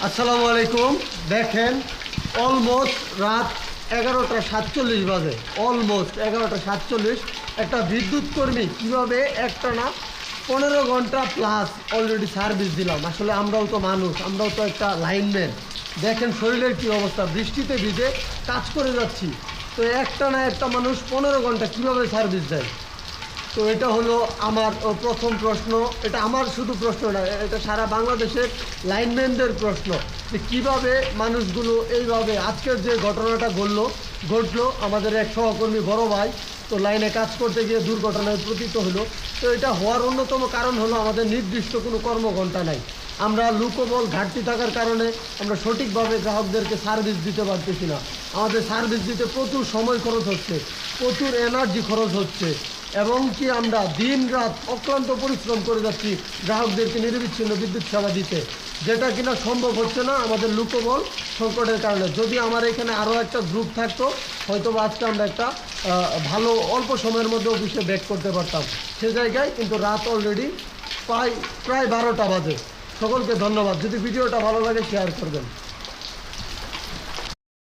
আসসালামু আলাইকুম। দেখেন অলমোস্ট রাত 11টা 47 বাজে, অলমোস্ট 11টা 47। একটা বিদ্যুৎ কর্মী কীভাবে একটানা 15 ঘন্টা প্লাস অলরেডি সার্ভিস দিলাম। আসলে আমরাও তো মানুষ, আমরাও তো একটা লাইনম্যান। দেখেন শরীরের কী অবস্থা, বৃষ্টিতে ভিজে কাজ করে যাচ্ছি। তো একটা মানুষ 15 ঘন্টা কীভাবে সার্ভিস দেয়? তো এটা হলো আমার প্রথম প্রশ্ন। এটা আমার শুধু প্রশ্ন না, এটা সারা বাংলাদেশের লাইনম্যানদের প্রশ্ন যে কীভাবে মানুষগুলো এইভাবে আজকের যে ঘটনাটা ঘটলো আমাদের এক সহকর্মী বড় ভাই তো লাইনে কাজ করতে গিয়ে দুর্ঘটনায় পতিত হলো। তো এটা হওয়ার অন্যতম কারণ হলো আমাদের নির্দিষ্ট কোনো কর্মঘণ্টা নাই। আমরা লোকবল ঘাটতি থাকার কারণে আমরা সঠিকভাবে গ্রাহকদেরকে সার্ভিস দিতে পারতেছি না। আমাদের সার্ভিস দিতে প্রচুর সময় খরচ হচ্ছে, প্রচুর এনার্জি খরচ হচ্ছে, এবং কি আমরা দিন রাত অক্লান্ত পরিশ্রম করে যাচ্ছি গ্রাহকদেরকে নিরবিচ্ছিন্ন বিদ্যুৎ সেবা দিতে, যেটা কিনা সম্ভব হচ্ছে না আমাদের লোকবল সংকটের কারণে। যদি আমার এখানে আরও একটা গ্রুপ থাকতো হয়তো আজকে আমরা একটা ভালো অল্প সময়ের মধ্যে অফিসে ব্যাক করতে পারতাম। সে জায়গায় কিন্তু রাত অলরেডি প্রায় 12টা বাজে। সকলকে ধন্যবাদ। যদি ভিডিওটা ভালো লাগে শেয়ার করবেন।